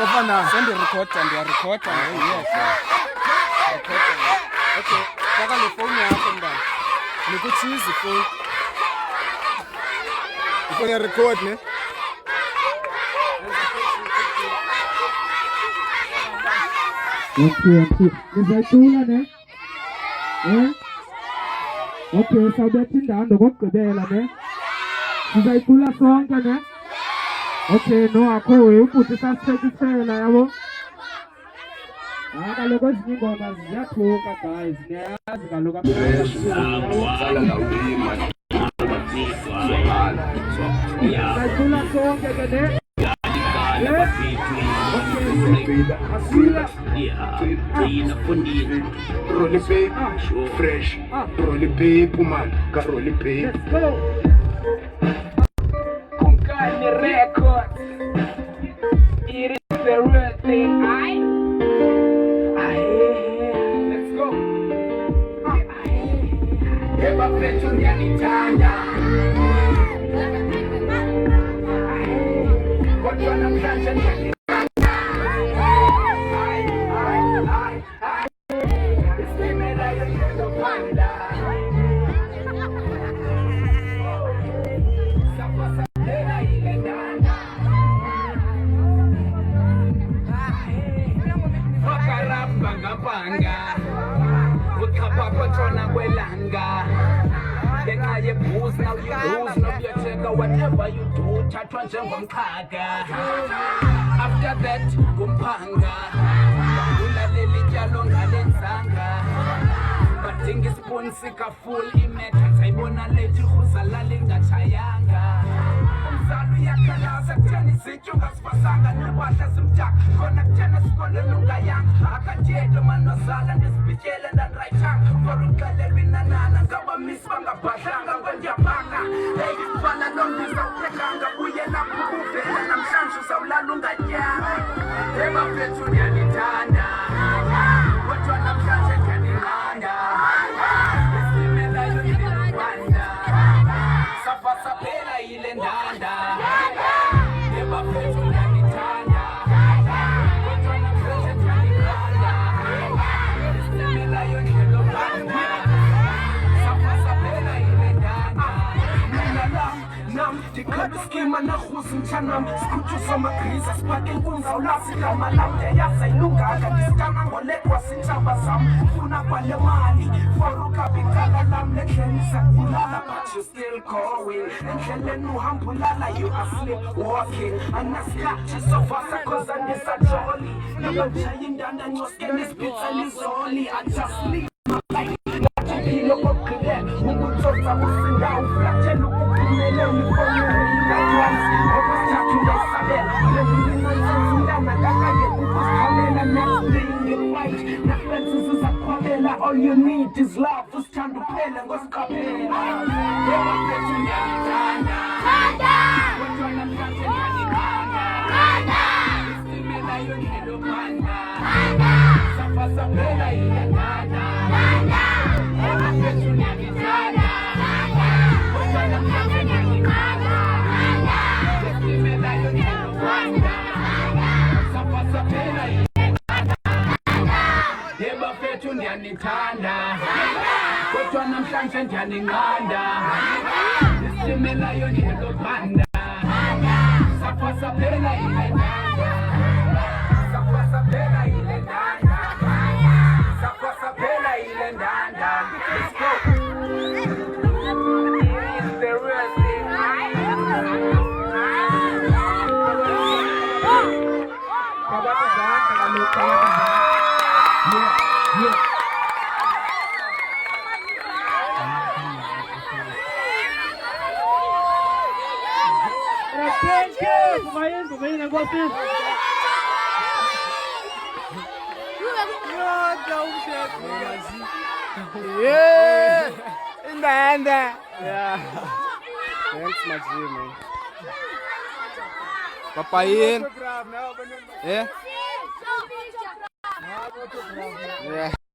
Ofana. Send the recorder, and the recorder. Yes. Recorder. Okay. Faka le phone yakho ndaba. Nikuchiza phone. Ufuna record ne? Okay. Nizayitula ne? Okay, sawubetha indando kokugqibela ne? Sizayitula sonke ne? Okay, no akho ufuthi sasiphekisela yabo. Kaloku ezinye ingoma ziyathuka guys, niyazi kaloku apha. Sayitula sonke ke ne? Rolly paper, fresh. Rolly paper, man. Rolly paper. Let's go. Kukani record. It is the real thing. Let's go. Eba pecho nyanitanya. Kodwa namhlanje nyanitanya. Isimela yelo panda. Sapasa tena ile ndana. Wakaramba ngapanga. Ukhapha kotshona kwelanga. Ngenxa yebooze now you lose. Nobuyacheka whatever you do. Thathwa njengomqhaga. After that kumphanga. Ulaleli tyalo ngalenzanga. Badinga ispoon sika full imetha. Sayibona late ikhuza lalingatshayanga. Umzali uyakhalaza kutheni izityo ngasifasanga. Nempahla zimdaka khona kutheni esikolweni ungayanga. Akatyeto manosala ndisibityele ndandirayithanga. For uxelelwa inanana ngabamisi bangabhadlanga kwendiyabhanga. Hey, fana nombiza uphekanga. Buye lapho ubuvela namhlanje uzawulala ungatyanga. Ebafethu ndiyanithanda. Kodwa namhlanje ndiyanilanda. Isimelayo ndilibanda. Safa saphela yile ndanda. Ebafethu ndiyanithanda. Kodwa namhlanje ndiyanilanda. Isimelayo ndilibanda. Safa saphela yile ndanda. Nam ndikhapha iskima narhusi mtshanam. Sikhuthuza amagriza siphathe inkundla ulazi igama lam. Ndiyayazi ayilunganga ndisitana ngolekwa sintshaba zam. Funa kwale mali for ukhapha icala lam lendleni sakulala. But you still going. Endleleni uhamba ulala you are sleepwalking. Anasikhathi sofasa cause andisajoli. Nabajaya indanda ncoske nesipitsa lizoli. I just live my life. Nathipilo kokugqibela ukutsotsa usinda uflatshela ukuphumele uniforme uyingatwazi. Okwesithathu undayisabela lezininansensindana kakanye ukusikhalela next thing in right. Nafensi zizakukhwalela all you need is love. Usithanda uphele ngosiqaphela. Ebafethu ndiyanithanda. Kodwa namhlanje ndiyanilanda. Isimelayo ndilibanda. Safa saphela yile ndanda. Ebafethu ndiyanithanda. Kodwa namhlanje ndiyanilanda. Isimelayo ndilibanda. Safa saphela yile ndanda. Ebafethu ndiyanithanda. Kodwa namhlanje ndiyaninqanda. Isimelayo ndilibanda. Safa saphela yile ndanda. Safa saphela yile ndanda. Safa saphela yile ndanda. Let's go. It is the real thing. Thank you. Kumain negócio. Yeah. Indanda. Yeah. Thanks my G, man. Papayin. Yeah. Yeah.